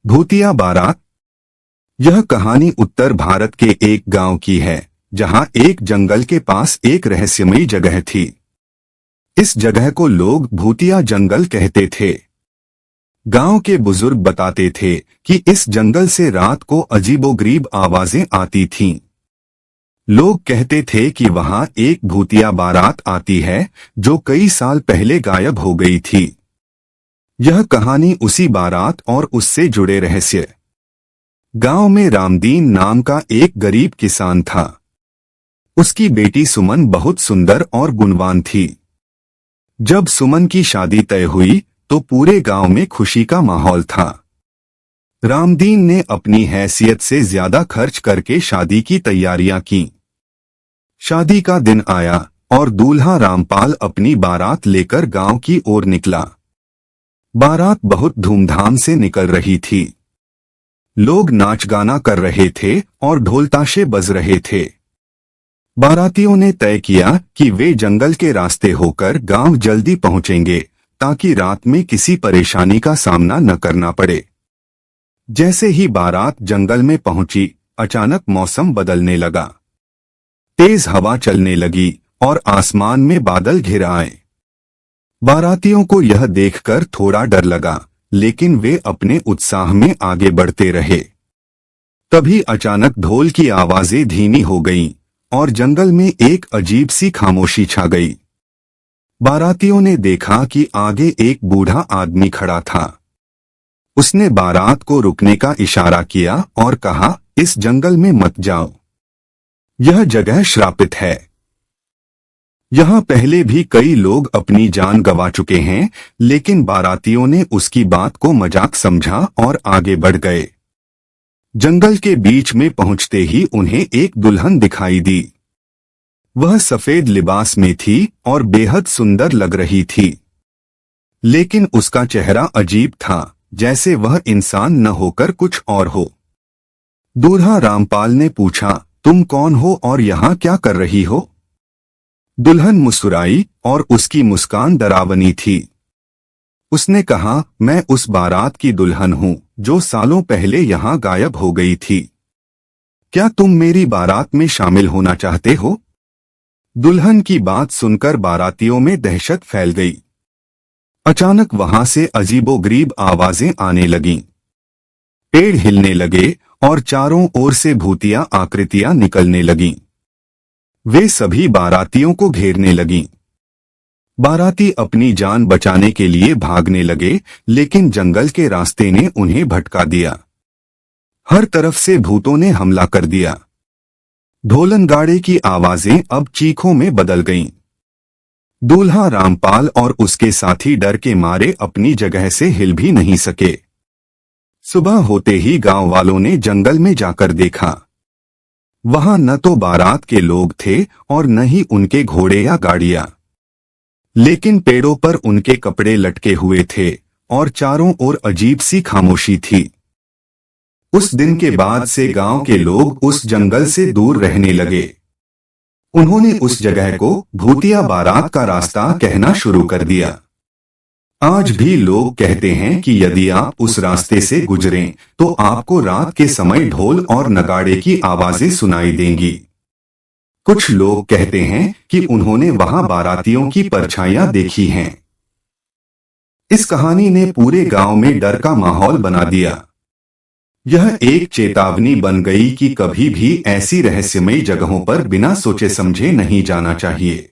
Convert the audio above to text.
भूतिया बारात। यह कहानी उत्तर भारत के एक गांव की है, जहां एक जंगल के पास एक रहस्यमयी जगह थी। इस जगह को लोग भूतिया जंगल कहते थे। गांव के बुजुर्ग बताते थे कि इस जंगल से रात को अजीबोगरीब आवाजें आती थीं। लोग कहते थे कि वहां एक भूतिया बारात आती है जो कई साल पहले गायब हो गई थी। यह कहानी उसी बारात और उससे जुड़े रहस्य। गांव में रामदीन नाम का एक गरीब किसान था। उसकी बेटी सुमन बहुत सुंदर और गुणवान थी। जब सुमन की शादी तय हुई तो पूरे गांव में खुशी का माहौल था। रामदीन ने अपनी हैसियत से ज्यादा खर्च करके शादी की तैयारियां की। शादी का दिन आया और दूल्हा रामपाल अपनी बारात लेकर गांव की ओर निकला। बारात बहुत धूमधाम से निकल रही थी। लोग नाच गाना कर रहे थे और ढोल ताशे बज रहे थे। बारातियों ने तय किया कि वे जंगल के रास्ते होकर गांव जल्दी पहुंचेंगे ताकि रात में किसी परेशानी का सामना न करना पड़े। जैसे ही बारात जंगल में पहुंची, अचानक मौसम बदलने लगा। तेज हवा चलने लगी और आसमान में बादल घिर आए। बारातियों को यह देखकर थोड़ा डर लगा, लेकिन वे अपने उत्साह में आगे बढ़ते रहे। तभी अचानक ढोल की आवाजें धीमी हो गईं और जंगल में एक अजीब सी खामोशी छा गई। बारातियों ने देखा कि आगे एक बूढ़ा आदमी खड़ा था। उसने बारात को रुकने का इशारा किया और कहा, इस जंगल में मत जाओ, यह जगह श्रापित है। यहाँ पहले भी कई लोग अपनी जान गंवा चुके हैं, लेकिन बारातियों ने उसकी बात को मजाक समझा और आगे बढ़ गए। जंगल के बीच में पहुंचते ही उन्हें एक दुल्हन दिखाई दी। वह सफेद लिबास में थी और बेहद सुंदर लग रही थी, लेकिन उसका चेहरा अजीब था, जैसे वह इंसान न होकर कुछ और हो। दूल्हा रामपाल ने पूछा, तुम कौन हो और यहाँ क्या कर रही हो? दुल्हन मुस्कुराई और उसकी मुस्कान डरावनी थी। उसने कहा, मैं उस बारात की दुल्हन हूँ जो सालों पहले यहाँ गायब हो गई थी। क्या तुम मेरी बारात में शामिल होना चाहते हो? दुल्हन की बात सुनकर बारातियों में दहशत फैल गई। अचानक वहां से अजीबोगरीब आवाजें आने लगीं। पेड़ हिलने लगे और चारों ओर से भूतिया आकृतियां निकलने लगीं। वे सभी बारातियों को घेरने लगीं। बाराती अपनी जान बचाने के लिए भागने लगे, लेकिन जंगल के रास्ते ने उन्हें भटका दिया। हर तरफ से भूतों ने हमला कर दिया। ढोलनगाड़े की आवाजें अब चीखों में बदल गईं। दूल्हा रामपाल और उसके साथी डर के मारे अपनी जगह से हिल भी नहीं सके। सुबह होते ही गांव वालों ने जंगल में जाकर देखा। वहां न तो बारात के लोग थे और न ही उनके घोड़े या गाड़ियां, लेकिन पेड़ों पर उनके कपड़े लटके हुए थे और चारों ओर अजीब सी खामोशी थी। उस दिन के बाद से गांव के लोग उस जंगल से दूर रहने लगे। उन्होंने उस जगह को भूतिया बारात का रास्ता कहना शुरू कर दिया। आज भी लोग कहते हैं कि यदि आप उस रास्ते से गुजरें तो आपको रात के समय ढोल और नगाड़े की आवाजें सुनाई देंगी। कुछ लोग कहते हैं कि उन्होंने वहां बारातियों की परछाइयां देखी हैं। इस कहानी ने पूरे गांव में डर का माहौल बना दिया। यह एक चेतावनी बन गई कि कभी भी ऐसी रहस्यमयी जगहों पर बिना सोचे समझे नहीं जाना चाहिए।